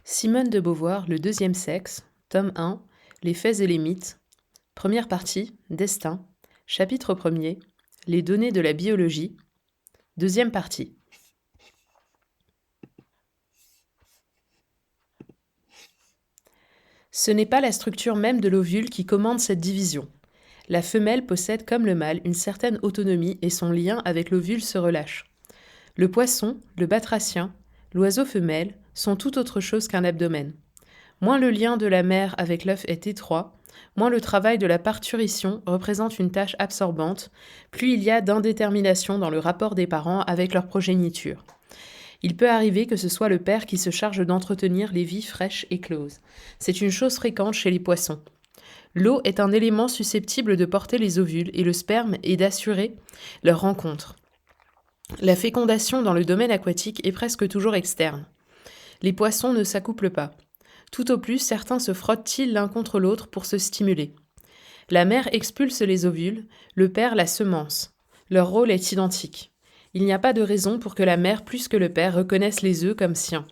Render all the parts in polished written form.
Simone de Beauvoir, Le deuxième sexe, tome 1, Les faits et les mythes, première partie, Destin, chapitre 1er, Les données de la biologie, deuxième partie. Ce n'est pas la structure même de l'ovule qui commande cette division. La femelle possède comme le mâle une certaine autonomie et son lien avec l'ovule se relâche. Le poisson, le batracien, l'oiseau femelle sont tout autre chose qu'un abdomen. Moins le lien de la mère avec l'œuf est étroit, moins le travail de la parturition représente une tâche absorbante, plus il y a d'indétermination dans le rapport des parents avec leur progéniture. Il peut arriver que ce soit le père qui se charge d'entretenir les vies fraîches et closes. C'est une chose fréquente chez les poissons. L'eau est un élément susceptible de porter les ovules et le sperme et d'assurer leur rencontre. La fécondation dans le domaine aquatique est presque toujours externe. Les poissons ne s'accouplent pas. Tout au plus, certains se frottent-ils l'un contre l'autre pour se stimuler. La mère expulse les ovules, le père la semence. Leur rôle est identique. Il n'y a pas de raison pour que la mère plus que le père reconnaissent les œufs comme siens.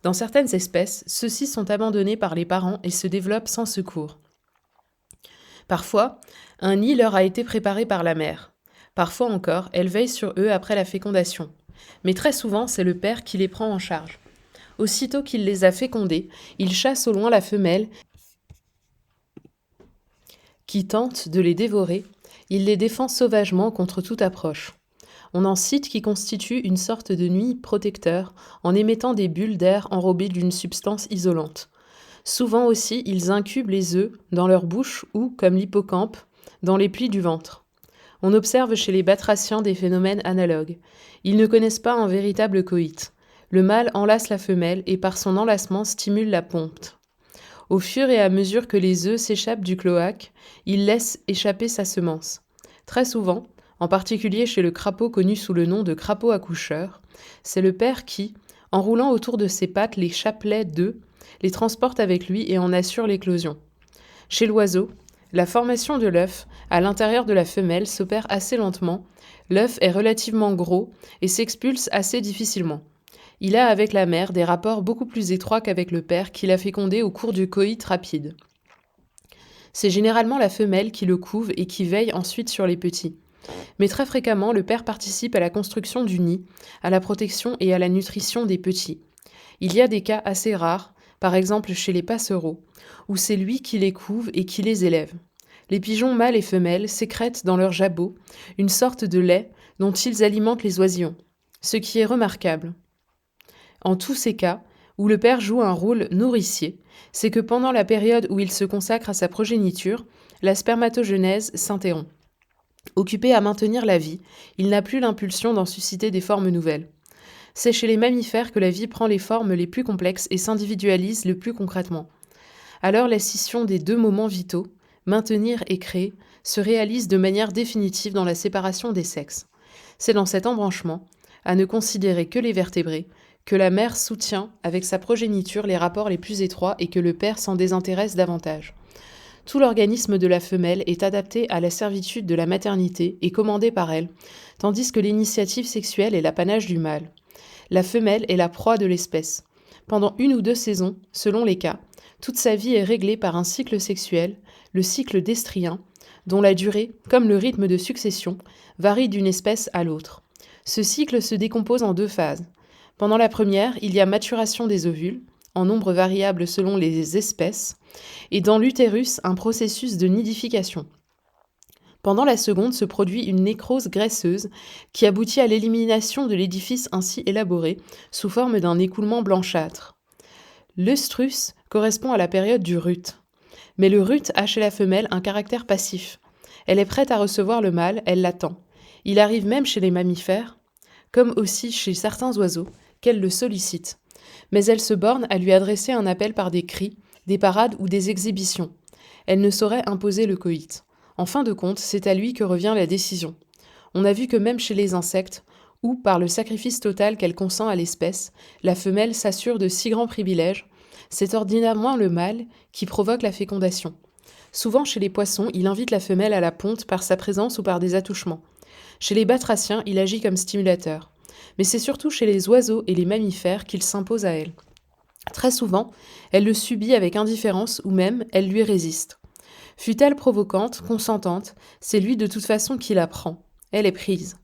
Dans certaines espèces, ceux-ci sont abandonnés par les parents et se développent sans secours. Parfois, un nid leur a été préparé par la mère. Parfois encore, elle veille sur eux après la fécondation. Mais très souvent, c'est le père qui les prend en charge. Aussitôt qu'il les a fécondés, il chasse au loin la femelle qui tente de les dévorer. Il les défend sauvagement contre toute approche. On en cite qui constituent une sorte de nid protecteur en émettant des bulles d'air enrobées d'une substance isolante. Souvent aussi, ils incubent les œufs dans leur bouche ou, comme l'hippocampe, dans les plis du ventre. On observe chez les batraciens des phénomènes analogues. Ils ne connaissent pas un véritable coït. Le mâle enlace la femelle et par son enlacement stimule la ponte. Au fur et à mesure que les œufs s'échappent du cloaque, il laisse échapper sa semence. Très souvent, en particulier chez le crapaud connu sous le nom de crapaud accoucheur, c'est le père qui, enroulant autour de ses pattes les chapelets d'œufs, les transporte avec lui et en assure l'éclosion. Chez l'oiseau, la formation de l'œuf à l'intérieur de la femelle s'opère assez lentement, l'œuf est relativement gros et s'expulse assez difficilement. Il a avec la mère des rapports beaucoup plus étroits qu'avec le père qui l'a fécondé au cours du coït rapide. C'est généralement la femelle qui le couve et qui veille ensuite sur les petits. Mais très fréquemment, le père participe à la construction du nid, à la protection et à la nutrition des petits. Il y a des cas assez rares, par exemple chez les passereaux, où c'est lui qui les couve et qui les élève. Les pigeons mâles et femelles sécrètent dans leur jabot une sorte de lait dont ils alimentent les oisillons, ce qui est remarquable. En tous ces cas, où le père joue un rôle nourricier, c'est que pendant la période où il se consacre à sa progéniture, la spermatogenèse s'interrompt. Occupé à maintenir la vie, il n'a plus l'impulsion d'en susciter des formes nouvelles. C'est chez les mammifères que la vie prend les formes les plus complexes et s'individualise le plus concrètement. Alors la scission des deux moments vitaux, maintenir et créer, se réalise de manière définitive dans la séparation des sexes. C'est dans cet embranchement, à ne considérer que les vertébrés, que la mère soutient avec sa progéniture les rapports les plus étroits et que le père s'en désintéresse davantage. Tout l'organisme de la femelle est adapté à la servitude de la maternité et commandé par elle, tandis que l'initiative sexuelle est l'apanage du mâle. La femelle est la proie de l'espèce. Pendant 1 ou 2 saisons, selon les cas, toute sa vie est réglée par un cycle sexuel, le cycle d'Estrien, dont la durée, comme le rythme de succession, varie d'une espèce à l'autre. Ce cycle se décompose en 2 phases. Pendant la première, il y a maturation des ovules, en nombre variable selon les espèces, et dans l'utérus, un processus de nidification. Pendant la seconde se produit une nécrose graisseuse qui aboutit à l'élimination de l'édifice ainsi élaboré sous forme d'un écoulement blanchâtre. L'œstrus correspond à la période du rut. Mais le rut a chez la femelle un caractère passif. Elle est prête à recevoir le mâle, elle l'attend. Il arrive même chez les mammifères, comme aussi chez certains oiseaux, qu'elle le sollicite. Mais elle se borne à lui adresser un appel par des cris, des parades ou des exhibitions. Elle ne saurait imposer le coït. En fin de compte, c'est à lui que revient la décision. On a vu que même chez les insectes, où, par le sacrifice total qu'elle consent à l'espèce, la femelle s'assure de si grands privilèges, c'est ordinairement le mâle qui provoque la fécondation. Souvent chez les poissons, il invite la femelle à la ponte par sa présence ou par des attouchements. Chez les batraciens, il agit comme stimulateur. Mais c'est surtout chez les oiseaux et les mammifères qu'il s'impose à elle. Très souvent, elle le subit avec indifférence ou même elle lui résiste. Fût-elle provocante, consentante, c'est lui de toute façon qui la prend. Elle est prise.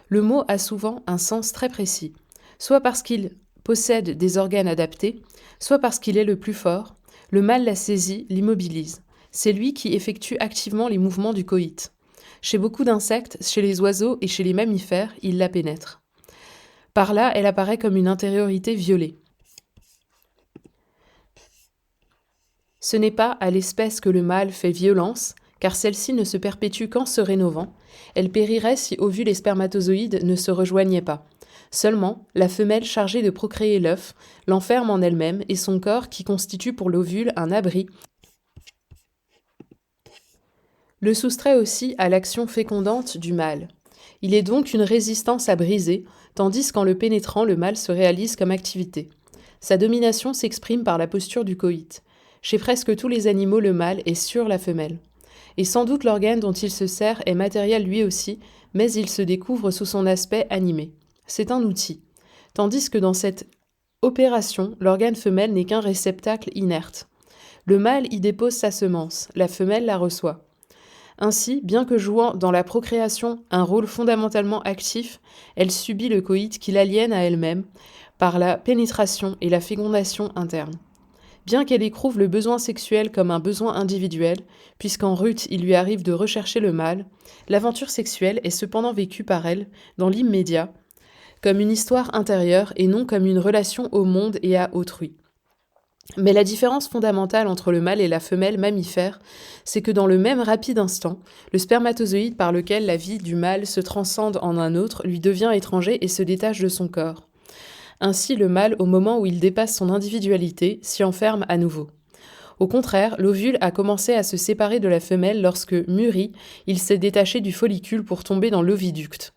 Le mot a souvent un sens très précis, soit parce qu'il possède des organes adaptés, soit parce qu'il est le plus fort. Le mâle la saisit, l'immobilise. C'est lui qui effectue activement les mouvements du coït. Chez beaucoup d'insectes, chez les oiseaux et chez les mammifères, il la pénètre. Par là, elle apparaît comme une intériorité violée. Ce n'est pas à l'espèce que le mâle fait violence, car celle-ci ne se perpétue qu'en se rénovant. Elle périrait si ovules et spermatozoïdes ne se rejoignaient pas. Seulement, la femelle chargée de procréer l'œuf l'enferme en elle-même et son corps, qui constitue pour l'ovule un abri, le soustrait aussi à l'action fécondante du mâle. Il est donc une résistance à briser, tandis qu'en le pénétrant, le mâle se réalise comme activité. Sa domination s'exprime par la posture du coït. Chez presque tous les animaux, le mâle est sur la femelle. Et sans doute l'organe dont il se sert est matériel lui aussi, mais il se découvre sous son aspect animé. C'est un outil. Tandis que dans cette opération, l'organe femelle n'est qu'un réceptacle inerte. Le mâle y dépose sa semence, la femelle la reçoit. Ainsi, bien que jouant dans la procréation un rôle fondamentalement actif, elle subit le coït qui l'aliène à elle-même par la pénétration et la fécondation interne. Bien qu'elle éprouve le besoin sexuel comme un besoin individuel, puisqu'en rut il lui arrive de rechercher le mâle, l'aventure sexuelle est cependant vécue par elle, dans l'immédiat, comme une histoire intérieure et non comme une relation au monde et à autrui. Mais la différence fondamentale entre le mâle et la femelle mammifère, c'est que dans le même rapide instant, le spermatozoïde par lequel la vie du mâle se transcende en un autre lui devient étranger et se détache de son corps. Ainsi, le mâle, au moment où il dépasse son individualité, s'y enferme à nouveau. Au contraire, l'ovule a commencé à se séparer de la femelle lorsque, mûri, il s'est détaché du follicule pour tomber dans l'oviducte.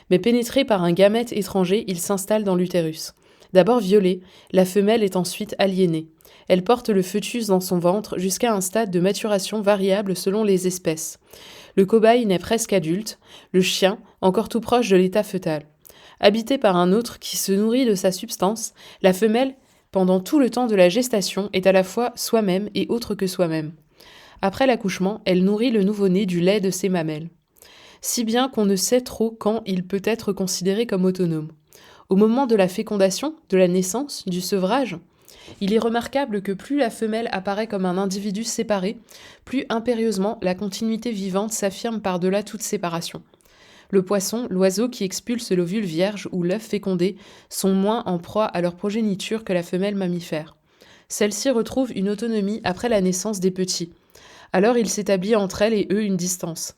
Mais pénétré par un gamète étranger, il s'installe dans l'utérus. D'abord violée, la femelle est ensuite aliénée. Elle porte le fœtus dans son ventre jusqu'à un stade de maturation variable selon les espèces. Le cobaye naît presque adulte, le chien encore tout proche de l'état fœtal. Habitée par un autre qui se nourrit de sa substance, la femelle, pendant tout le temps de la gestation, est à la fois soi-même et autre que soi-même. Après l'accouchement, elle nourrit le nouveau-né du lait de ses mamelles. Si bien qu'on ne sait trop quand il peut être considéré comme autonome. Au moment de la fécondation, de la naissance, du sevrage, il est remarquable que plus la femelle apparaît comme un individu séparé, plus impérieusement la continuité vivante s'affirme par-delà toute séparation. Le poisson, l'oiseau qui expulse l'ovule vierge ou l'œuf fécondé sont moins en proie à leur progéniture que la femelle mammifère. Celle-ci retrouve une autonomie après la naissance des petits. Alors il s'établit entre elle et eux une distance.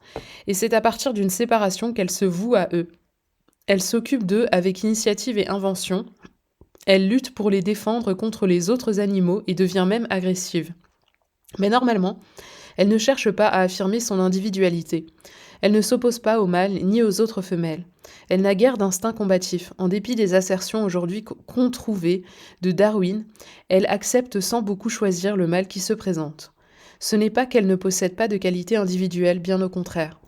Et c'est à partir d'une séparation qu'elle se voue à eux. Elle s'occupe d'eux avec initiative et invention. Elle lutte pour les défendre contre les autres animaux et devient même agressive. Mais normalement, elle ne cherche pas à affirmer son individualité. Elle ne s'oppose pas au mâle ni aux autres femelles. Elle n'a guère d'instinct combatif. En dépit des assertions aujourd'hui controuvées de Darwin, elle accepte sans beaucoup choisir le mâle qui se présente. Ce n'est pas qu'elle ne possède pas de qualité individuelle, bien au contraire.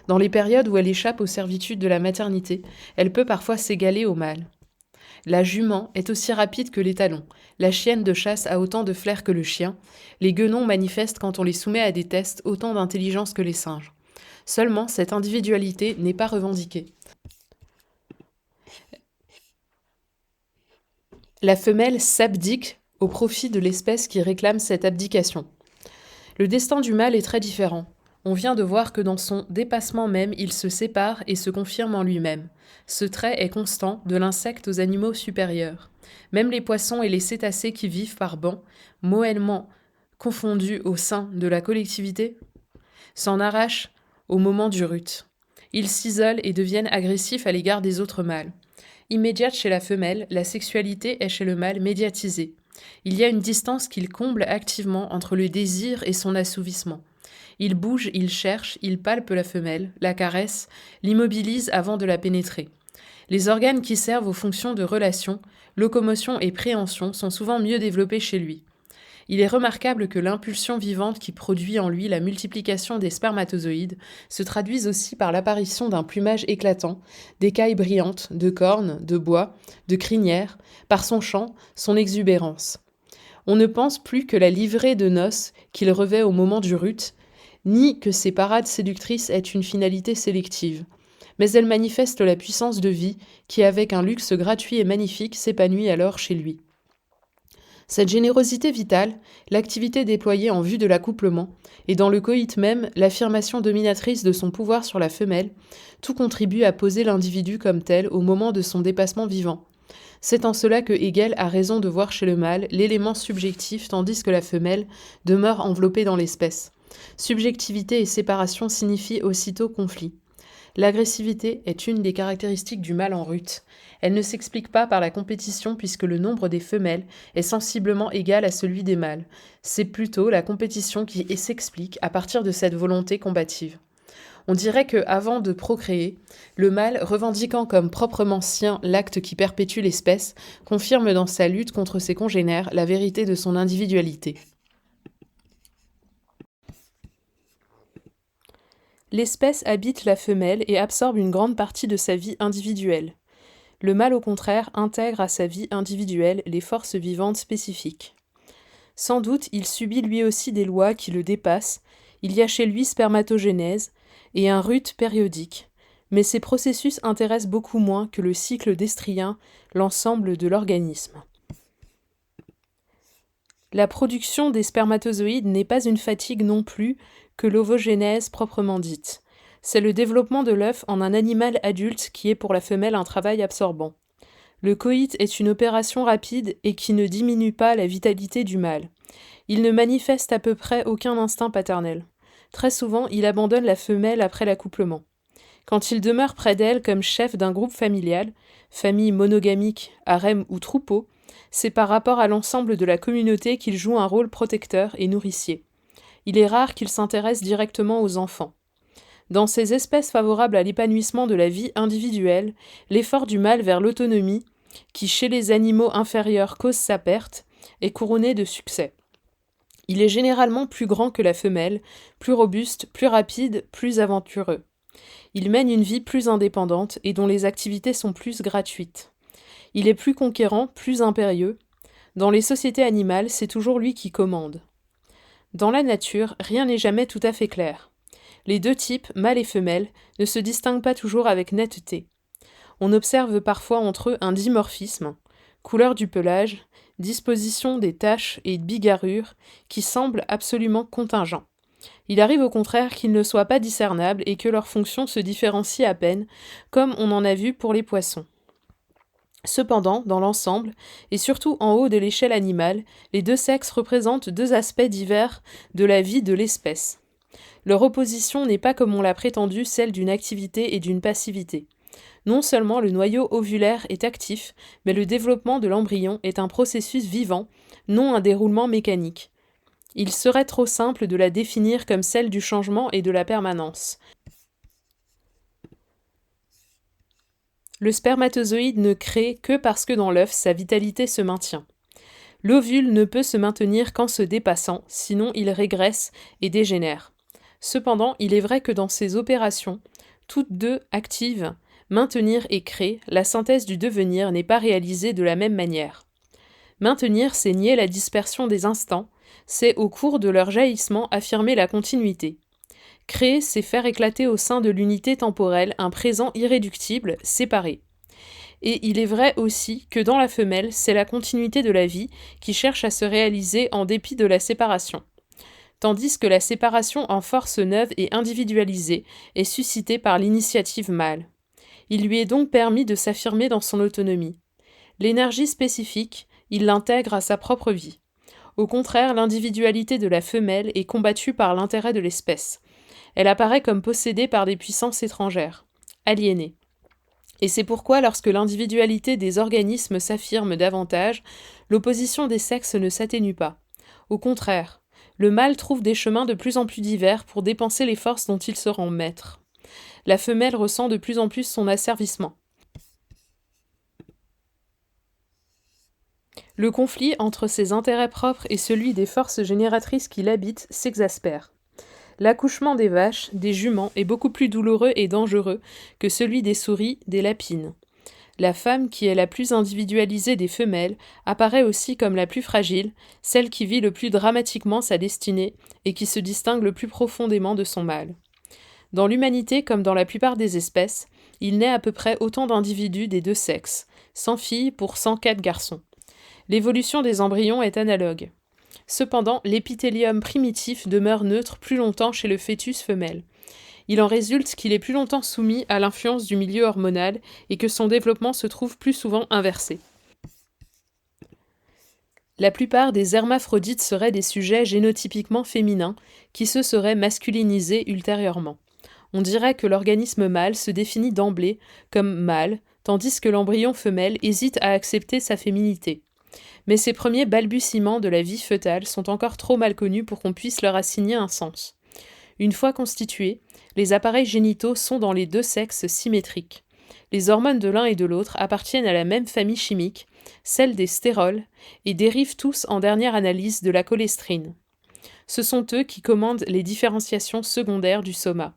Dans les périodes où elle échappe aux servitudes de la maternité, elle peut parfois s'égaler au mâle. La jument est aussi rapide que les talons. La chienne de chasse a autant de flair que le chien. Les guenons manifestent quand on les soumet à des tests autant d'intelligence que les singes. Seulement, cette individualité n'est pas revendiquée. La femelle s'abdique au profit de l'espèce qui réclame cette abdication. Le destin du mâle est très différent. On vient de voir que dans son dépassement même, il se sépare et se confirme en lui-même. Ce trait est constant de l'insecte aux animaux supérieurs. Même les poissons et les cétacés qui vivent par bancs, moellement confondus au sein de la collectivité, s'en arrachent au moment du rut. Ils s'isolent et deviennent agressifs à l'égard des autres mâles. Immédiate chez la femelle, la sexualité est chez le mâle médiatisée. Il y a une distance qu'il comble activement entre le désir et son assouvissement. Il bouge, il cherche, il palpe la femelle, la caresse, l'immobilise avant de la pénétrer. Les organes qui servent aux fonctions de relation, locomotion et préhension sont souvent mieux développés chez lui. Il est remarquable que l'impulsion vivante qui produit en lui la multiplication des spermatozoïdes se traduise aussi par l'apparition d'un plumage éclatant, d'écailles brillantes, de cornes, de bois, de crinières, par son chant, son exubérance. On ne pense plus que la livrée de noces qu'il revêt au moment du rut, ni que ses parades séductrices aient une finalité sélective. Mais elles manifestent la puissance de vie qui, avec un luxe gratuit et magnifique, s'épanouit alors chez lui. Cette générosité vitale, l'activité déployée en vue de l'accouplement, et dans le coït même, l'affirmation dominatrice de son pouvoir sur la femelle, tout contribue à poser l'individu comme tel au moment de son dépassement vivant. C'est en cela que Hegel a raison de voir chez le mâle l'élément subjectif tandis que la femelle demeure enveloppée dans l'espèce. Subjectivité et séparation signifient aussitôt conflit. L'agressivité est une des caractéristiques du mâle en rut. Elle ne s'explique pas par la compétition puisque le nombre des femelles est sensiblement égal à celui des mâles. C'est plutôt la compétition qui s'explique à partir de cette volonté combative. On dirait que, avant de procréer, le mâle, revendiquant comme proprement sien l'acte qui perpétue l'espèce, confirme dans sa lutte contre ses congénères la vérité de son individualité. L'espèce habite la femelle et absorbe une grande partie de sa vie individuelle. Le mâle, au contraire, intègre à sa vie individuelle les forces vivantes spécifiques. Sans doute, il subit lui aussi des lois qui le dépassent, il y a chez lui spermatogénèse et un rut périodique, mais ces processus intéressent beaucoup moins que le cycle d'estrien l'ensemble de l'organisme. La production des spermatozoïdes n'est pas une fatigue non plus que l'ovogénèse proprement dite. C'est le développement de l'œuf en un animal adulte qui est pour la femelle un travail absorbant. Le coït est une opération rapide et qui ne diminue pas la vitalité du mâle. Il ne manifeste à peu près aucun instinct paternel. Très souvent, il abandonne la femelle après l'accouplement. Quand il demeure près d'elle comme chef d'un groupe familial, famille monogamique, harem ou troupeau, c'est par rapport à l'ensemble de la communauté qu'il joue un rôle protecteur et nourricier. Il est rare qu'il s'intéresse directement aux enfants. Dans ces espèces favorables à l'épanouissement de la vie individuelle, l'effort du mâle vers l'autonomie, qui chez les animaux inférieurs cause sa perte, est couronné de succès. Il est généralement plus grand que la femelle, plus robuste, plus rapide, plus aventureux. Il mène une vie plus indépendante et dont les activités sont plus gratuites. Il est plus conquérant, plus impérieux. Dans les sociétés animales, c'est toujours lui qui commande. Dans la nature, rien n'est jamais tout à fait clair. Les deux types, mâle et femelle, ne se distinguent pas toujours avec netteté. On observe parfois entre eux un dimorphisme, couleur du pelage, disposition des taches et bigarrures, qui semblent absolument contingents. Il arrive au contraire qu'ils ne soient pas discernables et que leurs fonctions se différencient à peine, comme on en a vu pour les poissons. Cependant, dans l'ensemble, et surtout en haut de l'échelle animale, les deux sexes représentent deux aspects divers de la vie de l'espèce. Leur opposition n'est pas comme on l'a prétendu celle d'une activité et d'une passivité. Non seulement le noyau ovulaire est actif, mais le développement de l'embryon est un processus vivant, non un déroulement mécanique. Il serait trop simple de la définir comme celle du changement et de la permanence. Le spermatozoïde ne crée que parce que dans l'œuf, sa vitalité se maintient. L'ovule ne peut se maintenir qu'en se dépassant, sinon il régresse et dégénère. Cependant, il est vrai que dans ces opérations, toutes deux actives, maintenir et créer, la synthèse du devenir n'est pas réalisée de la même manière. Maintenir, c'est nier la dispersion des instants, c'est au cours de leur jaillissement affirmer la continuité. Créer, c'est faire éclater au sein de l'unité temporelle un présent irréductible, séparé. Et il est vrai aussi que dans la femelle, c'est la continuité de la vie qui cherche à se réaliser en dépit de la séparation. Tandis que la séparation en force neuve et individualisée est suscitée par l'initiative mâle. Il lui est donc permis de s'affirmer dans son autonomie. L'énergie spécifique, il l'intègre à sa propre vie. Au contraire, l'individualité de la femelle est combattue par l'intérêt de l'espèce. Elle apparaît comme possédée par des puissances étrangères, aliénées. Et c'est pourquoi, lorsque l'individualité des organismes s'affirme davantage, l'opposition des sexes ne s'atténue pas. Au contraire, le mâle trouve des chemins de plus en plus divers pour dépenser les forces dont il se rend maître. La femelle ressent de plus en plus son asservissement. Le conflit entre ses intérêts propres et celui des forces génératrices qui l'habitent s'exaspère. L'accouchement des vaches, des juments est beaucoup plus douloureux et dangereux que celui des souris, des lapines. La femme, qui est la plus individualisée des femelles, apparaît aussi comme la plus fragile, celle qui vit le plus dramatiquement sa destinée et qui se distingue le plus profondément de son mâle. Dans l'humanité comme dans la plupart des espèces, il naît à peu près autant d'individus des deux sexes, 100 filles pour 104 garçons. L'évolution des embryons est analogue. Cependant, l'épithélium primitif demeure neutre plus longtemps chez le fœtus femelle. Il en résulte qu'il est plus longtemps soumis à l'influence du milieu hormonal et que son développement se trouve plus souvent inversé. La plupart des hermaphrodites seraient des sujets génotypiquement féminins qui se seraient masculinisés ultérieurement. On dirait que l'organisme mâle se définit d'emblée comme mâle, tandis que l'embryon femelle hésite à accepter sa féminité. Mais ces premiers balbutiements de la vie fœtale sont encore trop mal connus pour qu'on puisse leur assigner un sens. Une fois constitués, les appareils génitaux sont dans les deux sexes symétriques. Les hormones de l'un et de l'autre appartiennent à la même famille chimique, celle des stérols, et dérivent tous en dernière analyse de la cholestrine. Ce sont eux qui commandent les différenciations secondaires du soma.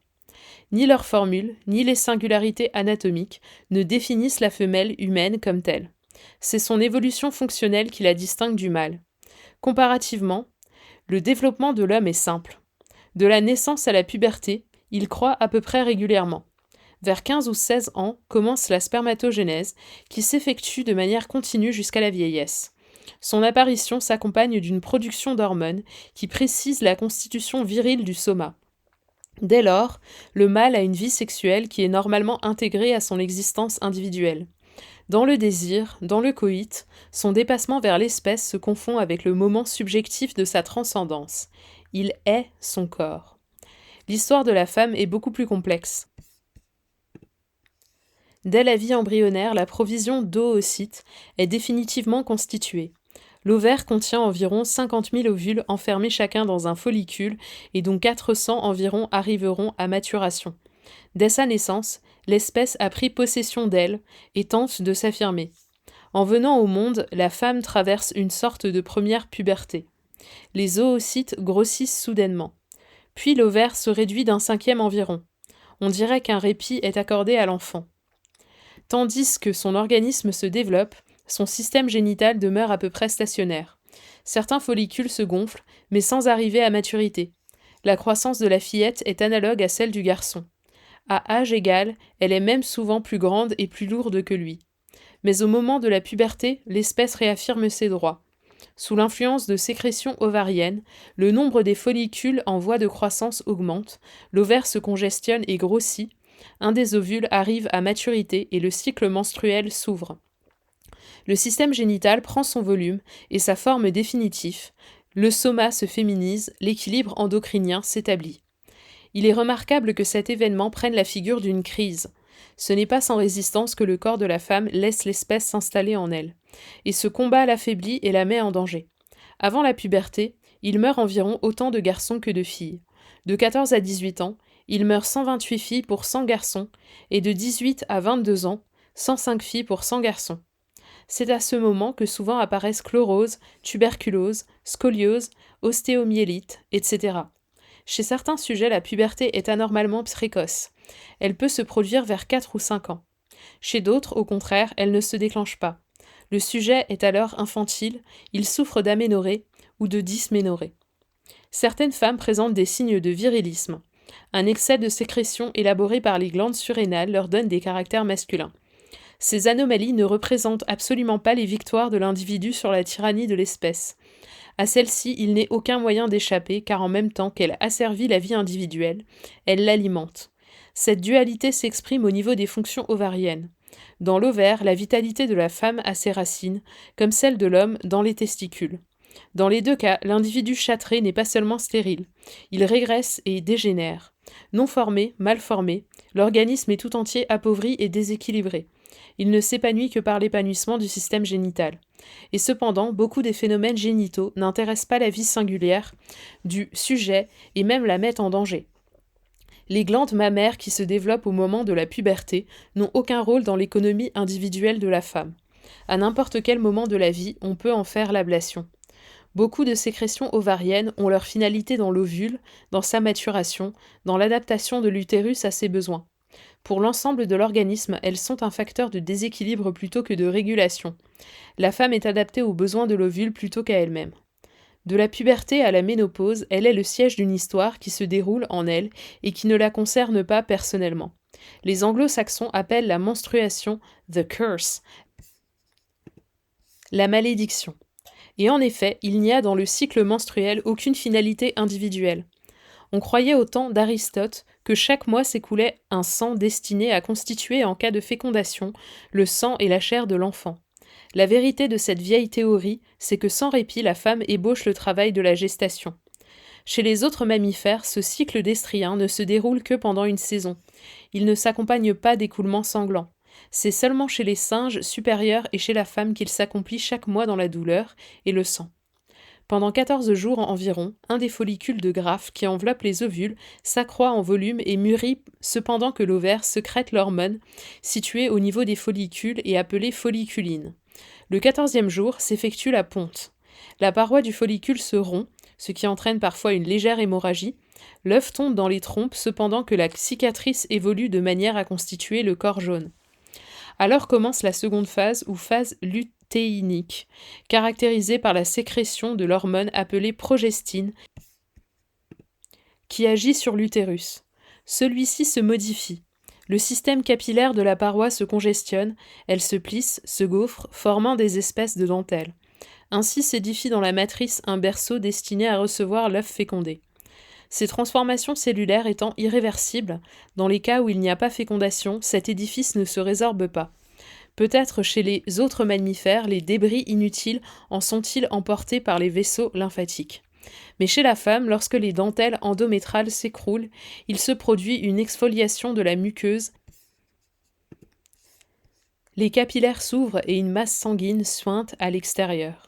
Ni leur formule, ni les singularités anatomiques ne définissent la femelle humaine comme telle. C'est son évolution fonctionnelle qui la distingue du mâle. Comparativement, le développement de l'homme est simple. De la naissance à la puberté, il croît à peu près régulièrement. Vers 15 ou 16 ans commence la spermatogénèse, qui s'effectue de manière continue jusqu'à la vieillesse. Son apparition s'accompagne d'une production d'hormones qui précise la constitution virile du soma. Dès lors, le mâle a une vie sexuelle qui est normalement intégrée à son existence individuelle. Dans le désir, dans le coït, son dépassement vers l'espèce se confond avec le moment subjectif de sa transcendance. Il est son corps. L'histoire de la femme est beaucoup plus complexe. Dès la vie embryonnaire, la provision d'oocytes est définitivement constituée. L'ovaire contient environ 50 000 ovules enfermés chacun dans un follicule et dont 400 environ arriveront à maturation. Dès sa naissance, l'espèce a pris possession d'elle et tente de s'affirmer. En venant au monde, la femme traverse une sorte de première puberté. Les oocytes grossissent soudainement. Puis l'ovaire se réduit d'un cinquième environ. On dirait qu'un répit est accordé à l'enfant. Tandis que son organisme se développe, son système génital demeure à peu près stationnaire. Certains follicules se gonflent, mais sans arriver à maturité. La croissance de la fillette est analogue à celle du garçon. À âge égal, elle est même souvent plus grande et plus lourde que lui. Mais au moment de la puberté, l'espèce réaffirme ses droits. Sous l'influence de sécrétions ovariennes, le nombre des follicules en voie de croissance augmente, l'ovaire se congestionne et grossit, un des ovules arrive à maturité et le cycle menstruel s'ouvre. Le système génital prend son volume et sa forme définitive, le soma se féminise, l'équilibre endocrinien s'établit. Il est remarquable que cet événement prenne la figure d'une crise. Ce n'est pas sans résistance que le corps de la femme laisse l'espèce s'installer en elle, et ce combat l'affaiblit et la met en danger. Avant la puberté, il meurt environ autant de garçons que de filles. De 14 à 18 ans, il meurt 128 filles pour 100 garçons, et de 18 à 22 ans, 105 filles pour 100 garçons. C'est à ce moment que souvent apparaissent chlorose, tuberculose, scoliose, ostéomyélite, etc. Chez certains sujets, la puberté est anormalement précoce. Elle peut se produire vers 4 ou 5 ans. Chez d'autres, au contraire, elle ne se déclenche pas. Le sujet est alors infantile, il souffre d'aménorrhée ou de dysménorrhée. Certaines femmes présentent des signes de virilisme. Un excès de sécrétion élaboré par les glandes surrénales leur donne des caractères masculins. Ces anomalies ne représentent absolument pas les victoires de l'individu sur la tyrannie de l'espèce. À celle-ci, il n'est aucun moyen d'échapper, car en même temps qu'elle asservit la vie individuelle, elle l'alimente. Cette dualité s'exprime au niveau des fonctions ovariennes. Dans l'ovaire, la vitalité de la femme a ses racines, comme celle de l'homme dans les testicules. Dans les deux cas, l'individu châtré n'est pas seulement stérile, il régresse et dégénère. Non formé, mal formé, l'organisme est tout entier appauvri et déséquilibré. Il ne s'épanouit que par l'épanouissement du système génital. Et cependant, beaucoup des phénomènes génitaux n'intéressent pas la vie singulière du sujet et même la mettent en danger. Les glandes mammaires qui se développent au moment de la puberté n'ont aucun rôle dans l'économie individuelle de la femme. À n'importe quel moment de la vie, on peut en faire l'ablation. Beaucoup de sécrétions ovariennes ont leur finalité dans l'ovule, dans sa maturation, dans l'adaptation de l'utérus à ses besoins. Pour l'ensemble de l'organisme, elles sont un facteur de déséquilibre plutôt que de régulation. La femme est adaptée aux besoins de l'ovule plutôt qu'à elle-même. De la puberté à la ménopause, elle est le siège d'une histoire qui se déroule en elle et qui ne la concerne pas personnellement. Les anglo-saxons appellent la menstruation the curse, la malédiction. Et en effet, il n'y a dans le cycle menstruel aucune finalité individuelle. On croyait au temps d'Aristote que chaque mois s'écoulait un sang destiné à constituer en cas de fécondation le sang et la chair de l'enfant. La vérité de cette vieille théorie, c'est que sans répit, la femme ébauche le travail de la gestation. Chez les autres mammifères, ce cycle destrien ne se déroule que pendant une saison. Il ne s'accompagne pas d'écoulements sanglants. C'est seulement chez les singes supérieurs et chez la femme qu'il s'accomplit chaque mois dans la douleur et le sang. Pendant 14 jours environ, un des follicules de Graaff qui enveloppe les ovules s'accroît en volume et mûrit cependant que l'ovaire sécrète l'hormone située au niveau des follicules et appelée folliculine. Le 14e jour s'effectue la ponte. La paroi du follicule se rompt, ce qui entraîne parfois une légère hémorragie. L'œuf tombe dans les trompes cependant que la cicatrice évolue de manière à constituer le corps jaune. Alors commence la seconde phase ou phase lutéinique, caractérisée par la sécrétion de l'hormone appelée progestine qui agit sur l'utérus. Celui-ci se modifie. Le système capillaire de la paroi se congestionne, elle se plisse, se gaufre, formant des espèces de dentelles. Ainsi s'édifie dans la matrice un berceau destiné à recevoir l'œuf fécondé. Ces transformations cellulaires étant irréversibles, dans les cas où il n'y a pas fécondation, cet édifice ne se résorbe pas. Peut-être chez les autres mammifères, les débris inutiles en sont-ils emportés par les vaisseaux lymphatiques. Mais chez la femme, lorsque les dentelles endométrales s'écroulent, il se produit une exfoliation de la muqueuse. Les capillaires s'ouvrent et une masse sanguine suinte à l'extérieur.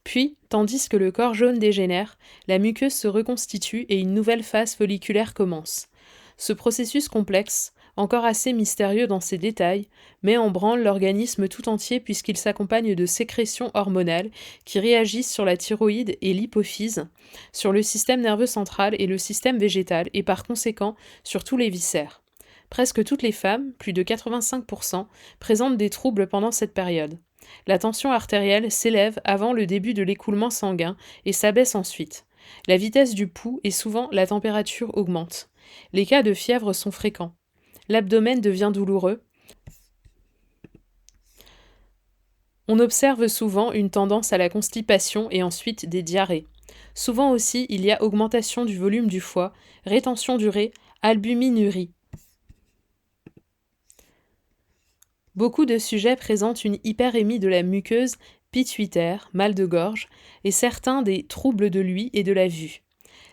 Puis, tandis que le corps jaune dégénère, la muqueuse se reconstitue et une nouvelle phase folliculaire commence. Ce processus complexe, encore assez mystérieux dans ses détails, met en branle l'organisme tout entier puisqu'il s'accompagne de sécrétions hormonales qui réagissent sur la thyroïde et l'hypophyse, sur le système nerveux central et le système végétal et par conséquent sur tous les viscères. Presque toutes les femmes, plus de 85%, présentent des troubles pendant cette période. La tension artérielle s'élève avant le début de l'écoulement sanguin et s'abaisse ensuite. La vitesse du pouls et souvent la température augmente. Les cas de fièvre sont fréquents. L'abdomen devient douloureux. On observe souvent une tendance à la constipation et ensuite des diarrhées. Souvent aussi, il y a augmentation du volume du foie, rétention d'urée, albuminurie. Beaucoup de sujets présentent une hyperémie de la muqueuse pituitaire, mal de gorge, et certains des troubles de l'ouïe et de la vue.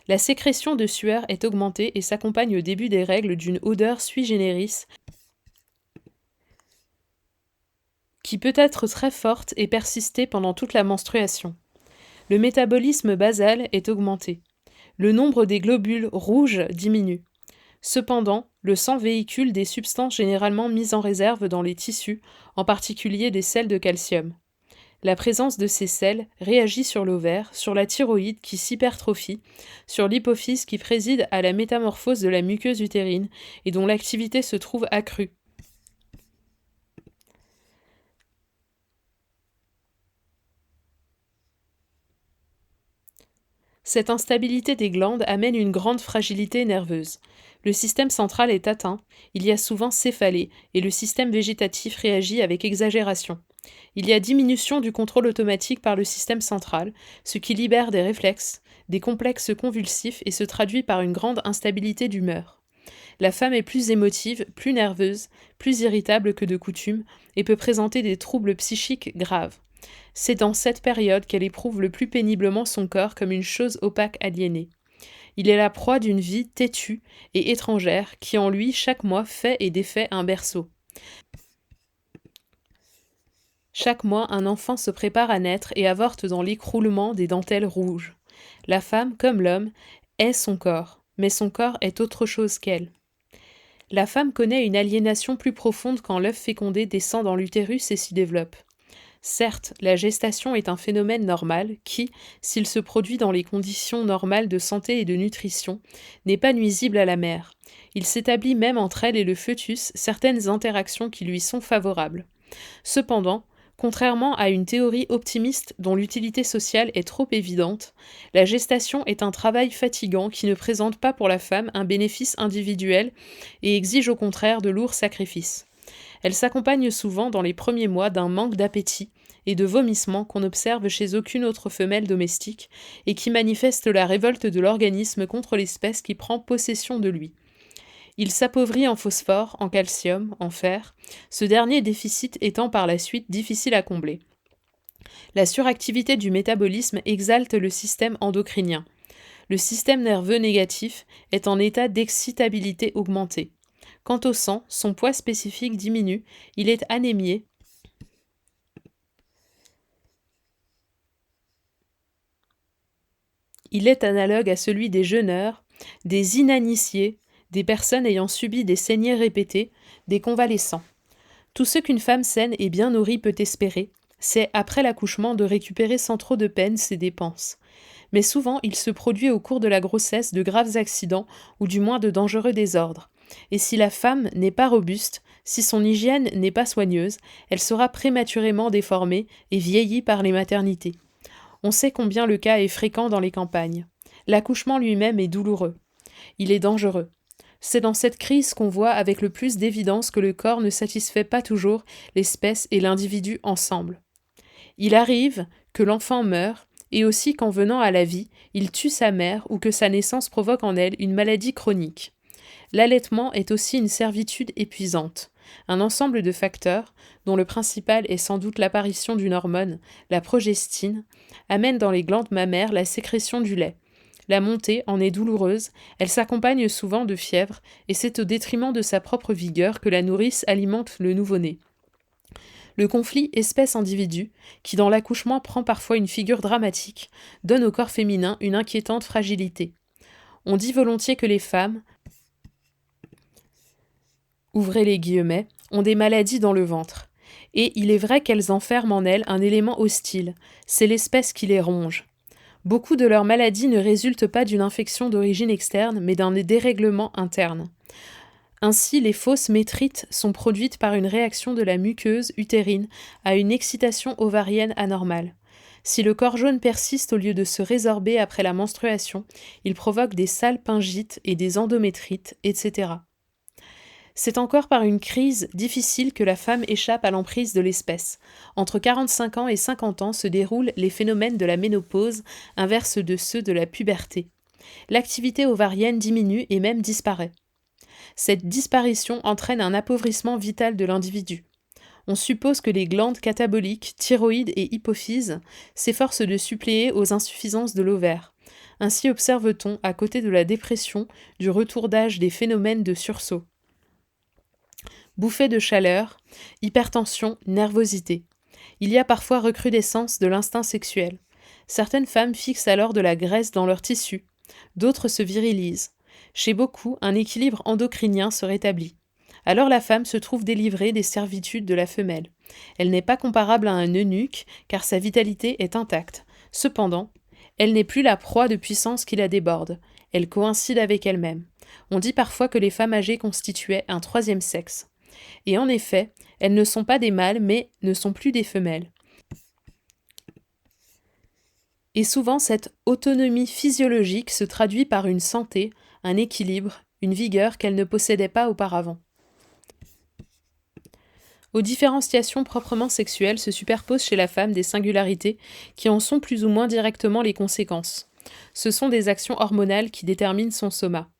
La sécrétion de sueur est augmentée et s'accompagne au début des règles d'une odeur sui generis qui peut être très forte et persister pendant toute la menstruation. Le métabolisme basal est augmenté. Le nombre des globules rouges diminue. Cependant, le sang véhicule des substances généralement mises en réserve dans les tissus, en particulier des sels de calcium. La présence de ces sels réagit sur l'ovaire, sur la thyroïde qui s'hypertrophie, sur l'hypophyse qui préside à la métamorphose de la muqueuse utérine et dont l'activité se trouve accrue. Cette instabilité des glandes amène une grande fragilité nerveuse. Le système central est atteint, il y a souvent céphalée, et le système végétatif réagit avec exagération. Il y a diminution du contrôle automatique par le système central, ce qui libère des réflexes, des complexes convulsifs et se traduit par une grande instabilité d'humeur. La femme est plus émotive, plus nerveuse, plus irritable que de coutume et peut présenter des troubles psychiques graves. C'est dans cette période qu'elle éprouve le plus péniblement son corps comme une chose opaque aliénée. Il est la proie d'une vie têtue et étrangère qui en lui chaque mois fait et défait un berceau. Chaque mois, un enfant se prépare à naître et avorte dans l'écroulement des dentelles rouges. La femme, comme l'homme, est son corps, mais son corps est autre chose qu'elle. La femme connaît une aliénation plus profonde quand l'œuf fécondé descend dans l'utérus et s'y développe. Certes, la gestation est un phénomène normal qui, s'il se produit dans les conditions normales de santé et de nutrition, n'est pas nuisible à la mère. Il s'établit même entre elle et le fœtus certaines interactions qui lui sont favorables. Cependant, contrairement à une théorie optimiste dont l'utilité sociale est trop évidente, la gestation est un travail fatigant qui ne présente pas pour la femme un bénéfice individuel et exige au contraire de lourds sacrifices. Elle s'accompagne souvent dans les premiers mois d'un manque d'appétit et de vomissements qu'on n'observe chez aucune autre femelle domestique et qui manifeste la révolte de l'organisme contre l'espèce qui prend possession de lui. Il s'appauvrit en phosphore, en calcium, en fer, ce dernier déficit étant par la suite difficile à combler. La suractivité du métabolisme exalte le système endocrinien. Le système nerveux négatif est en état d'excitabilité augmentée. Quant au sang, son poids spécifique diminue, il est anémié. Il est analogue à celui des jeûneurs, des inaniciés, des personnes ayant subi des saignées répétées, des convalescents. Tout ce qu'une femme saine et bien nourrie peut espérer, c'est, après l'accouchement, de récupérer sans trop de peine ses dépenses. Mais souvent, il se produit au cours de la grossesse de graves accidents ou du moins de dangereux désordres. Et si la femme n'est pas robuste, si son hygiène n'est pas soigneuse, elle sera prématurément déformée et vieillie par les maternités. On sait combien le cas est fréquent dans les campagnes. L'accouchement lui-même est douloureux. Il est dangereux. C'est dans cette crise qu'on voit avec le plus d'évidence que le corps ne satisfait pas toujours l'espèce et l'individu ensemble. Il arrive que l'enfant meure, et aussi qu'en venant à la vie, il tue sa mère ou que sa naissance provoque en elle une maladie chronique. L'allaitement est aussi une servitude épuisante, un ensemble de facteurs, dont le principal est sans doute l'apparition d'une hormone, la progestine, amène dans les glandes mammaires la sécrétion du lait. La montée en est douloureuse, elle s'accompagne souvent de fièvre, et c'est au détriment de sa propre vigueur que la nourrice alimente le nouveau-né. Le conflit espèce-individu, qui dans l'accouchement prend parfois une figure dramatique, donne au corps féminin une inquiétante fragilité. On dit volontiers que les femmes, ouvrez les guillemets, ont des maladies dans le ventre. Et il est vrai qu'elles enferment en elles un élément hostile, c'est l'espèce qui les ronge. Beaucoup de leurs maladies ne résultent pas d'une infection d'origine externe, mais d'un dérèglement interne. Ainsi, les fausses métrites sont produites par une réaction de la muqueuse utérine à une excitation ovarienne anormale. Si le corps jaune persiste au lieu de se résorber après la menstruation, il provoque des salpingites et des endométrites, etc. C'est encore par une crise difficile que la femme échappe à l'emprise de l'espèce. Entre 45 ans et 50 ans se déroulent les phénomènes de la ménopause, inverses de ceux de la puberté. L'activité ovarienne diminue et même disparaît. Cette disparition entraîne un appauvrissement vital de l'individu. On suppose que les glandes cataboliques, thyroïde et hypophyse s'efforcent de suppléer aux insuffisances de l'ovaire. Ainsi observe-t-on, à côté de la dépression, du retour d'âge des phénomènes de sursaut. Bouffées de chaleur, hypertension, nervosité. Il y a parfois recrudescence de l'instinct sexuel. Certaines femmes fixent alors de la graisse dans leurs tissus, d'autres se virilisent. Chez beaucoup, un équilibre endocrinien se rétablit. Alors la femme se trouve délivrée des servitudes de la femelle. Elle n'est pas comparable à un eunuque, car sa vitalité est intacte. Cependant, elle n'est plus la proie de puissance qui la déborde. Elle coïncide avec elle-même. On dit parfois que les femmes âgées constituaient un troisième sexe. Et en effet, elles ne sont pas des mâles, mais ne sont plus des femelles. Et souvent, cette autonomie physiologique se traduit par une santé, un équilibre, une vigueur qu'elles ne possédaient pas auparavant. Aux différenciations proprement sexuelles se superposent chez la femme des singularités qui en sont plus ou moins directement les conséquences. Ce sont des actions hormonales qui déterminent son soma.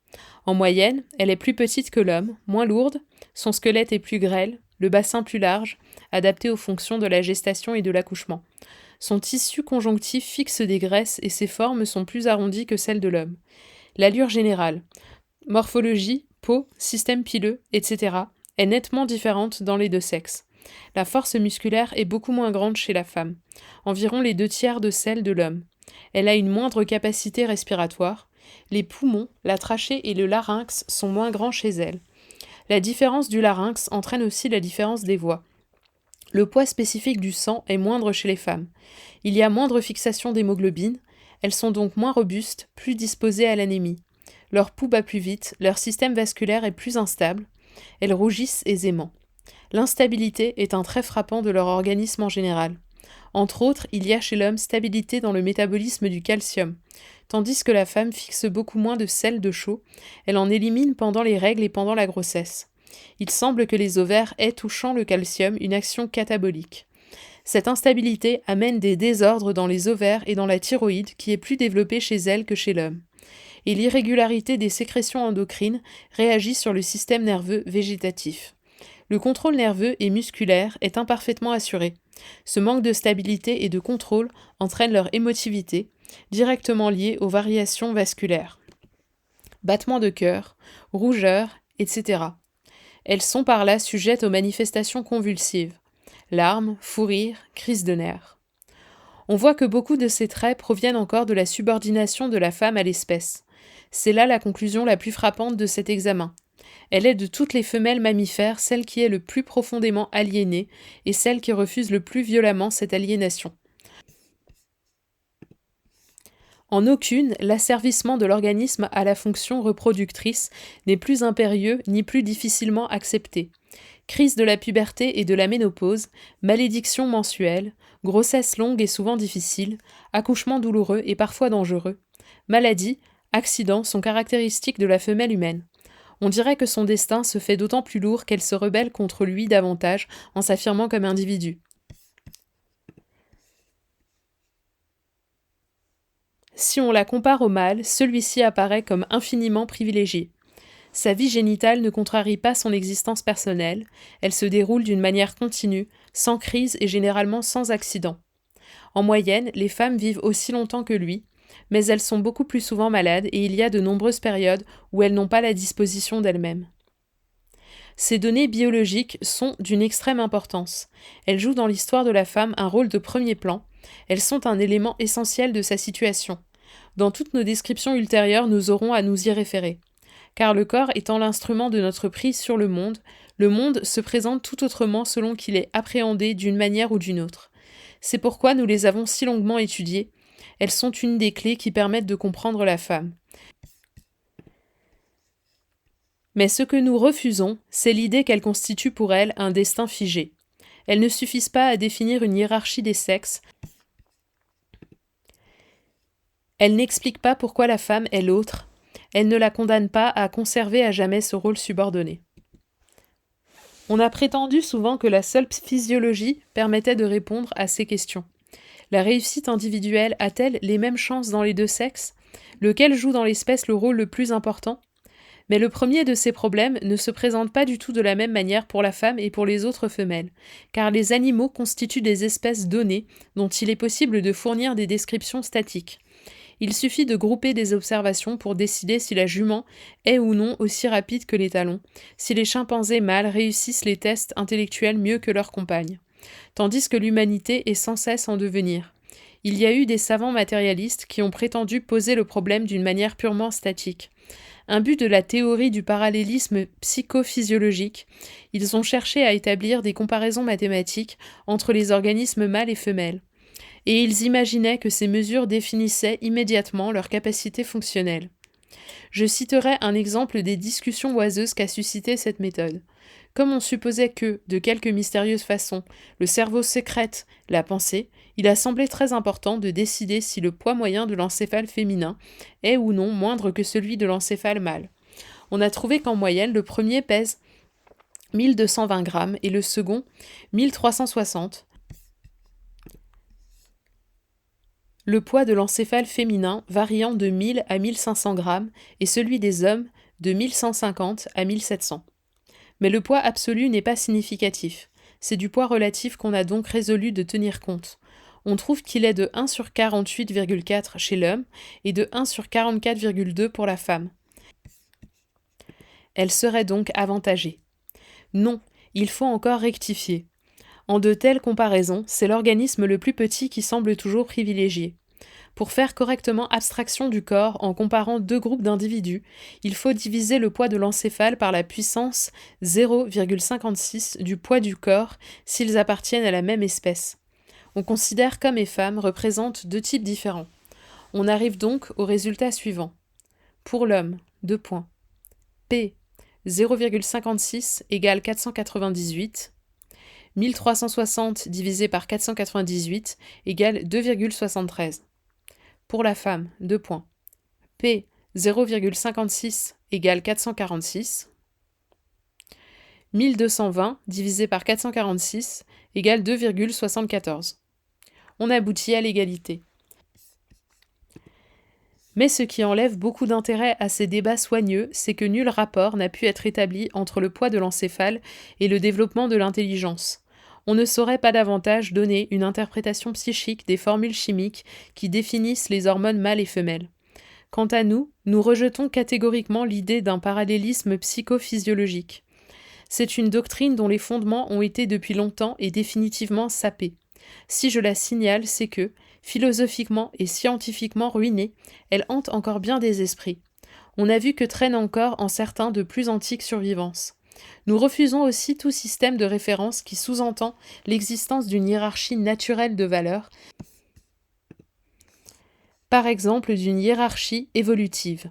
En moyenne, elle est plus petite que l'homme, moins lourde, son squelette est plus grêle, le bassin plus large, adapté aux fonctions de la gestation et de l'accouchement. Son tissu conjonctif fixe des graisses et ses formes sont plus arrondies que celles de l'homme. L'allure générale, morphologie, peau, système pileux, etc. est nettement différente dans les deux sexes. La force musculaire est beaucoup moins grande chez la femme, environ les 2/3 de celle de l'homme. Elle a une moindre capacité respiratoire. Les poumons, la trachée et le larynx sont moins grands chez elle. La différence du larynx entraîne aussi la différence des voix. Le poids spécifique du sang est moindre chez les femmes. Il y a moindre fixation d'hémoglobine, elles sont donc moins robustes, plus disposées à l'anémie. Leur pouls bat plus vite, leur système vasculaire est plus instable, elles rougissent aisément. L'instabilité est un trait frappant de leur organisme en général. Entre autres, il y a chez l'homme stabilité dans le métabolisme du calcium, tandis que la femme fixe beaucoup moins de sel de chaux, elle en élimine pendant les règles et pendant la grossesse. Il semble que les ovaires aient, touchant le calcium, une action catabolique. Cette instabilité amène des désordres dans les ovaires et dans la thyroïde qui est plus développée chez elle que chez l'homme. Et l'irrégularité des sécrétions endocrines réagit sur le système nerveux végétatif. Le contrôle nerveux et musculaire est imparfaitement assuré. Ce manque de stabilité et de contrôle entraîne leur émotivité, directement liée aux variations vasculaires. Battements de cœur, rougeur, etc. Elles sont par là sujettes aux manifestations convulsives. Larmes, fou rire, crises de nerfs. On voit que beaucoup de ces traits proviennent encore de la subordination de la femme à l'espèce. C'est là la conclusion la plus frappante de cet examen. Elle est de toutes les femelles mammifères celle qui est le plus profondément aliénée et celle qui refuse le plus violemment cette aliénation. En aucune, l'asservissement de l'organisme à la fonction reproductrice n'est plus impérieux ni plus difficilement accepté. Crise de la puberté et de la ménopause, malédiction mensuelle, grossesse longue et souvent difficile, accouchement douloureux et parfois dangereux, maladie, accidents sont caractéristiques de la femelle humaine. On dirait que son destin se fait d'autant plus lourd qu'elle se rebelle contre lui davantage en s'affirmant comme individu. Si on la compare au mâle, celui-ci apparaît comme infiniment privilégié. Sa vie génitale ne contrarie pas son existence personnelle, elle se déroule d'une manière continue, sans crise et généralement sans accident. En moyenne, les femmes vivent aussi longtemps que lui, mais elles sont beaucoup plus souvent malades et il y a de nombreuses périodes où elles n'ont pas la disposition d'elles-mêmes. Ces données biologiques sont d'une extrême importance. Elles jouent dans l'histoire de la femme un rôle de premier plan, elles sont un élément essentiel de sa situation. Dans toutes nos descriptions ultérieures, nous aurons à nous y référer. Car le corps étant l'instrument de notre prise sur le monde se présente tout autrement selon qu'il est appréhendé d'une manière ou d'une autre. C'est pourquoi nous les avons si longuement étudiées. Elles sont une des clés qui permettent de comprendre la femme. Mais ce que nous refusons, c'est l'idée qu'elle constitue pour elle un destin figé. Elles ne suffisent pas à définir une hiérarchie des sexes. Elles n'expliquent pas pourquoi la femme est l'autre. Elles ne la condamnent pas à conserver à jamais ce rôle subordonné. On a prétendu souvent que la seule physiologie permettait de répondre à ces questions. La réussite individuelle a-t-elle les mêmes chances dans les deux sexes ? Lequel joue dans l'espèce le rôle le plus important ? Mais le premier de ces problèmes ne se présente pas du tout de la même manière pour la femme et pour les autres femelles, car les animaux constituent des espèces données dont il est possible de fournir des descriptions statiques. Il suffit de grouper des observations pour décider si la jument est ou non aussi rapide que les talons, si les chimpanzés mâles réussissent les tests intellectuels mieux que leurs compagnes. Tandis que l'humanité est sans cesse en devenir. Il y a eu des savants matérialistes qui ont prétendu poser le problème d'une manière purement statique. Imbu de la théorie du parallélisme psychophysiologique, ils ont cherché à établir des comparaisons mathématiques entre les organismes mâles et femelles. Et ils imaginaient que ces mesures définissaient immédiatement leur capacité fonctionnelle. Je citerai un exemple des discussions oiseuses qu'a suscité cette méthode. Comme on supposait que, de quelque mystérieuse façon, le cerveau sécrète la pensée, il a semblé très important de décider si le poids moyen de l'encéphale féminin est ou non moindre que celui de l'encéphale mâle. On a trouvé qu'en moyenne, le premier pèse 1220 grammes et le second 1360. Le poids de l'encéphale féminin variant de 1000 à 1500 grammes et celui des hommes de 1150 à 1700. Mais le poids absolu n'est pas significatif. C'est du poids relatif qu'on a donc résolu de tenir compte. On trouve qu'il est de 1 sur 48,4 chez l'homme et de 1 sur 44,2 pour la femme. Elle serait donc avantagée. Non, il faut encore rectifier. En de telles comparaisons, c'est l'organisme le plus petit qui semble toujours privilégié. Pour faire correctement abstraction du corps en comparant deux groupes d'individus, il faut diviser le poids de l'encéphale par la puissance 0,56 du poids du corps s'ils appartiennent à la même espèce. On considère qu'hommes et femmes représentent deux types différents. On arrive donc au résultat suivant. Pour l'homme, 2 points. P, 0,56 égale 498. 1360 divisé par 498 égale 2,73. Pour la femme, 2 points. P, 0,56 égale 446. 1220 divisé par 446 égale 2,74. On aboutit à l'égalité. Mais ce qui enlève beaucoup d'intérêt à ces débats soigneux, c'est que nul rapport n'a pu être établi entre le poids de l'encéphale et le développement de l'intelligence. On ne saurait pas davantage donner une interprétation psychique des formules chimiques qui définissent les hormones mâles et femelles. Quant à nous, nous rejetons catégoriquement l'idée d'un parallélisme psychophysiologique. C'est une doctrine dont les fondements ont été depuis longtemps et définitivement sapés. Si je la signale, c'est que, philosophiquement et scientifiquement ruinée, elle hante encore bien des esprits. On a vu que traîne encore en certains de plus antiques survivances. Nous refusons aussi tout système de référence qui sous-entend l'existence d'une hiérarchie naturelle de valeurs, par exemple d'une hiérarchie évolutive.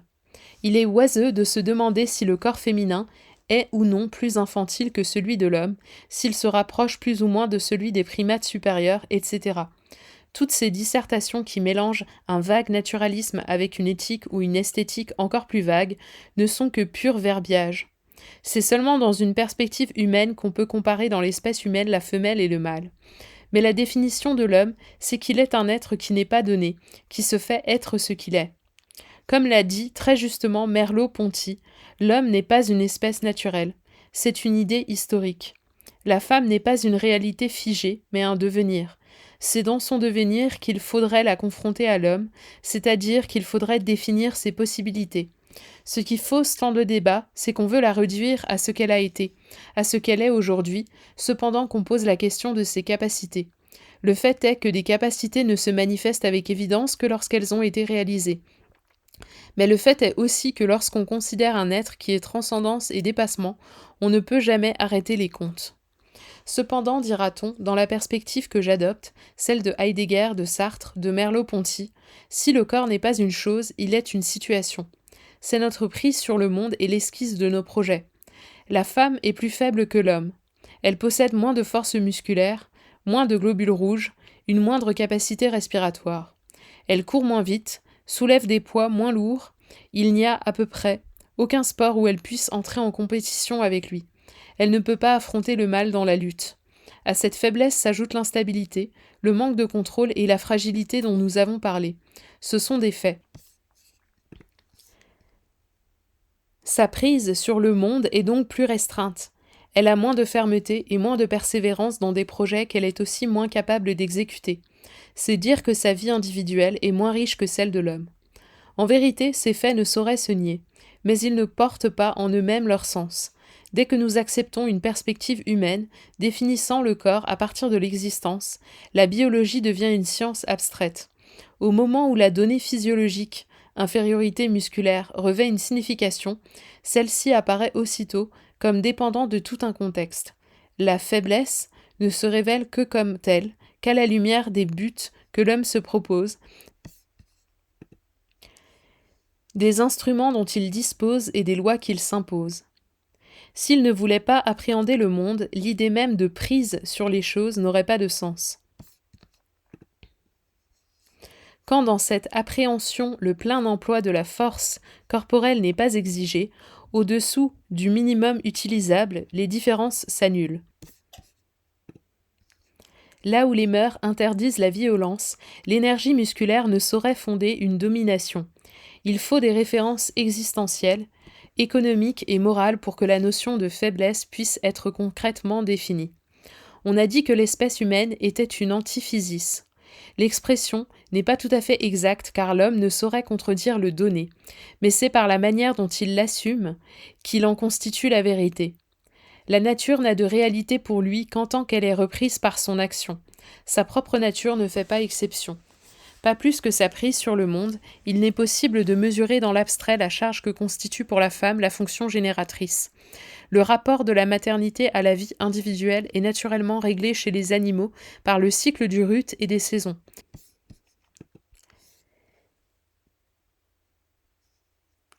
Il est oiseux de se demander si le corps féminin est ou non plus infantile que celui de l'homme, s'il se rapproche plus ou moins de celui des primates supérieurs, etc. Toutes ces dissertations qui mélangent un vague naturalisme avec une éthique ou une esthétique encore plus vague ne sont que pur verbiage. C'est seulement dans une perspective humaine qu'on peut comparer dans l'espèce humaine la femelle et le mâle. Mais la définition de l'homme, c'est qu'il est un être qui n'est pas donné, qui se fait être ce qu'il est. Comme l'a dit très justement Merleau-Ponty, l'homme n'est pas une espèce naturelle, c'est une idée historique. La femme n'est pas une réalité figée, mais un devenir. C'est dans son devenir qu'il faudrait la confronter à l'homme, c'est-à-dire qu'il faudrait définir ses possibilités. Ce qui fausse tant de débat, c'est qu'on veut la réduire à ce qu'elle a été, à ce qu'elle est aujourd'hui, cependant qu'on pose la question de ses capacités. Le fait est que des capacités ne se manifestent avec évidence que lorsqu'elles ont été réalisées. Mais le fait est aussi que lorsqu'on considère un être qui est transcendance et dépassement, on ne peut jamais arrêter les comptes. Cependant, dira-t-on, dans la perspective que j'adopte, celle de Heidegger, de Sartre, de Merleau-Ponty, si le corps n'est pas une chose, il est une situation. C'est notre prise sur le monde et l'esquisse de nos projets. La femme est plus faible que l'homme. Elle possède moins de force musculaire, moins de globules rouges, une moindre capacité respiratoire. Elle court moins vite, soulève des poids moins lourds, il n'y a à peu près aucun sport où elle puisse entrer en compétition avec lui. Elle ne peut pas affronter le mal dans la lutte. À cette faiblesse s'ajoute l'instabilité, le manque de contrôle et la fragilité dont nous avons parlé. Ce sont des faits. Sa prise sur le monde est donc plus restreinte. Elle a moins de fermeté et moins de persévérance dans des projets qu'elle est aussi moins capable d'exécuter. C'est dire que sa vie individuelle est moins riche que celle de l'homme. En vérité, ces faits ne sauraient se nier, mais ils ne portent pas en eux-mêmes leur sens. Dès que nous acceptons une perspective humaine, définissant le corps à partir de l'existence, la biologie devient une science abstraite. Au moment où la donnée physiologique, infériorité musculaire, revêt une signification, celle-ci apparaît aussitôt comme dépendant de tout un contexte. La faiblesse ne se révèle que comme telle, qu'à la lumière des buts que l'homme se propose, des instruments dont il dispose et des lois qu'il s'impose. S'il ne voulait pas appréhender le monde, l'idée même de prise sur les choses n'aurait pas de sens. Quand dans cette appréhension le plein emploi de la force corporelle n'est pas exigé, au-dessous du minimum utilisable, les différences s'annulent. Là où les mœurs interdisent la violence, l'énergie musculaire ne saurait fonder une domination. Il faut des références existentielles, économiques et morales pour que la notion de faiblesse puisse être concrètement définie. On a dit que l'espèce humaine était une antiphysis. L'expression n'est pas tout à fait exacte car l'homme ne saurait contredire le donné, mais c'est par la manière dont il l'assume qu'il en constitue la vérité. La nature n'a de réalité pour lui qu'en tant qu'elle est reprise par son action. Sa propre nature ne fait pas exception. Pas plus que sa prise sur le monde, il n'est possible de mesurer dans l'abstrait la charge que constitue pour la femme la fonction génératrice. Le rapport de la maternité à la vie individuelle est naturellement réglé chez les animaux par le cycle du rut et des saisons.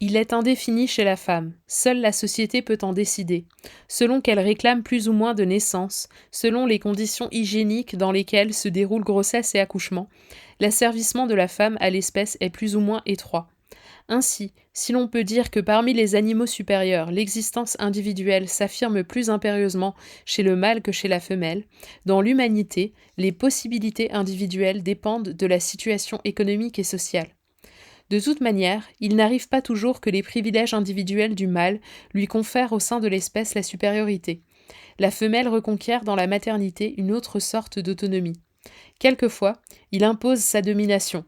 Il est indéfini chez la femme, seule la société peut en décider, selon qu'elle réclame plus ou moins de naissance, selon les conditions hygiéniques dans lesquelles se déroulent grossesse et accouchement, l'asservissement de la femme à l'espèce est plus ou moins étroit. Ainsi, si l'on peut dire que parmi les animaux supérieurs, l'existence individuelle s'affirme plus impérieusement chez le mâle que chez la femelle, dans l'humanité, les possibilités individuelles dépendent de la situation économique et sociale. De toute manière, il n'arrive pas toujours que les privilèges individuels du mâle lui confèrent au sein de l'espèce la supériorité. La femelle reconquiert dans la maternité une autre sorte d'autonomie. Quelquefois, il impose sa domination.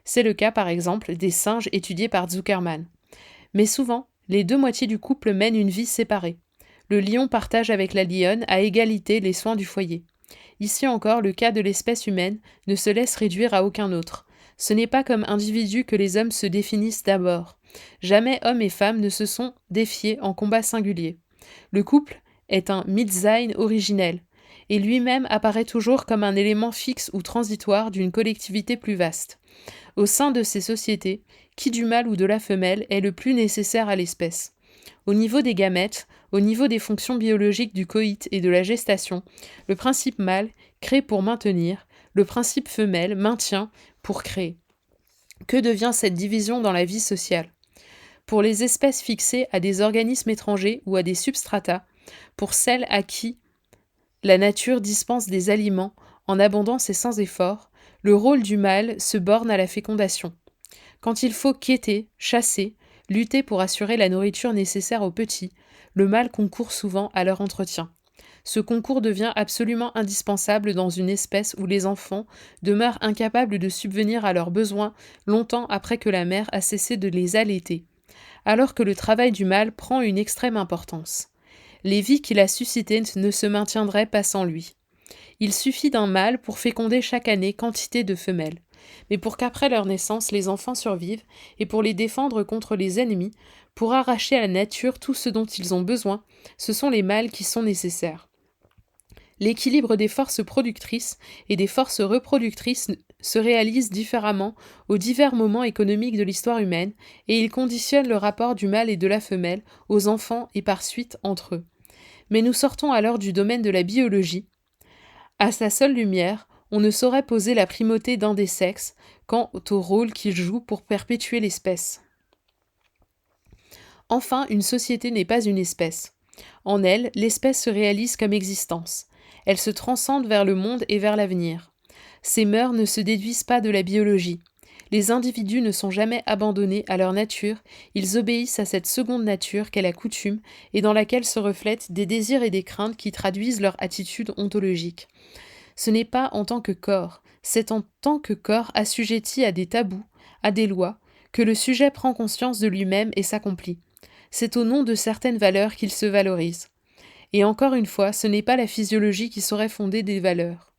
C'est le cas par exemple des singes étudiés par Zuckerman. Mais souvent, les deux moitiés du couple mènent une vie séparée. Le lion partage avec la lionne à égalité les soins du foyer. Ici encore, le cas de l'espèce humaine ne se laisse réduire à aucun autre. Ce n'est pas comme individus que les hommes se définissent d'abord. Jamais hommes et femmes ne se sont défiés en combat singulier. Le couple est un Mitsein originel, et lui-même apparaît toujours comme un élément fixe ou transitoire d'une collectivité plus vaste. Au sein de ces sociétés, qui du mâle ou de la femelle est le plus nécessaire à l'espèce? Au niveau des gamètes, au niveau des fonctions biologiques du coït et de la gestation, le principe mâle crée pour maintenir, le principe femelle maintient pour créer. Que devient cette division dans la vie sociale? Pour les espèces fixées à des organismes étrangers ou à des substrata, pour celles à qui la nature dispense des aliments en abondance et sans effort, le rôle du mâle se borne à la fécondation. Quand il faut quêter, chasser, lutter pour assurer la nourriture nécessaire aux petits, le mâle concourt souvent à leur entretien. Ce concours devient absolument indispensable dans une espèce où les enfants demeurent incapables de subvenir à leurs besoins longtemps après que la mère a cessé de les allaiter, alors que le travail du mâle prend une extrême importance. Les vies qu'il a suscitées ne se maintiendraient pas sans lui. Il suffit d'un mâle pour féconder chaque année quantité de femelles. Mais pour qu'après leur naissance, les enfants survivent, et pour les défendre contre les ennemis, pour arracher à la nature tout ce dont ils ont besoin, ce sont les mâles qui sont nécessaires. L'équilibre des forces productrices et des forces reproductrices se réalise différemment aux divers moments économiques de l'histoire humaine, et il conditionne le rapport du mâle et de la femelle aux enfants et par suite entre eux. Mais nous sortons alors du domaine de la biologie. À sa seule lumière, on ne saurait poser la primauté d'un des sexes quant au rôle qu'il joue pour perpétuer l'espèce. Enfin, une société n'est pas une espèce. En elle, l'espèce se réalise comme existence. Elle se transcende vers le monde et vers l'avenir. Ses mœurs ne se déduisent pas de la biologie. Les individus ne sont jamais abandonnés à leur nature, ils obéissent à cette seconde nature qu'est la coutume et dans laquelle se reflètent des désirs et des craintes qui traduisent leur attitude ontologique. Ce n'est pas en tant que corps, c'est en tant que corps assujetti à des tabous, à des lois, que le sujet prend conscience de lui-même et s'accomplit. C'est au nom de certaines valeurs qu'il se valorise. Et encore une fois, ce n'est pas la physiologie qui saurait fonder des valeurs.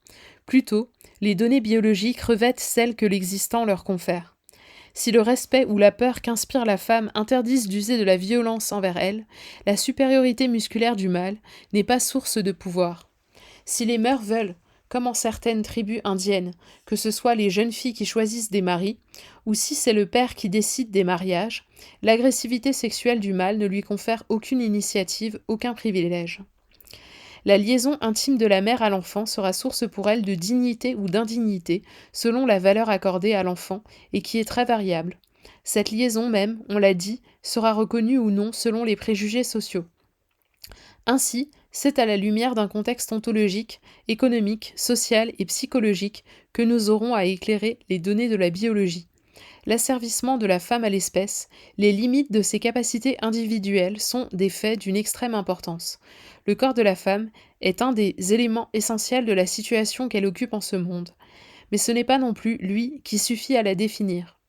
Plutôt, les données biologiques revêtent celles que l'existant leur confère. Si le respect ou la peur qu'inspire la femme interdisent d'user de la violence envers elle, la supériorité musculaire du mâle n'est pas source de pouvoir. Si les mœurs veulent, comme en certaines tribus indiennes, que ce soit les jeunes filles qui choisissent des maris, ou si c'est le père qui décide des mariages, l'agressivité sexuelle du mâle ne lui confère aucune initiative, aucun privilège. La liaison intime de la mère à l'enfant sera source pour elle de dignité ou d'indignité, selon la valeur accordée à l'enfant, et qui est très variable. Cette liaison même, on l'a dit, sera reconnue ou non selon les préjugés sociaux. Ainsi, c'est à la lumière d'un contexte ontologique, économique, social et psychologique que nous aurons à éclairer les données de la biologie. L'asservissement de la femme à l'espèce, les limites de ses capacités individuelles sont des faits d'une extrême importance. Le corps de la femme est un des éléments essentiels de la situation qu'elle occupe en ce monde. Mais ce n'est pas non plus lui qui suffit à la définir.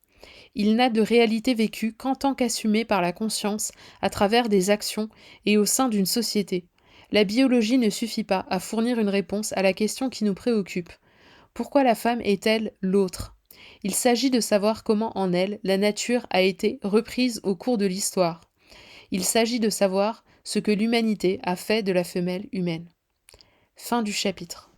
Il n'a de réalité vécue qu'en tant qu'assumé par la conscience à travers des actions et au sein d'une société. La biologie ne suffit pas à fournir une réponse à la question qui nous préoccupe. Pourquoi la femme est-elle l'autre ? Il s'agit de savoir comment en elle la nature a été reprise au cours de l'histoire. Il s'agit de savoir ce que l'humanité a fait de la femelle humaine. Fin du chapitre.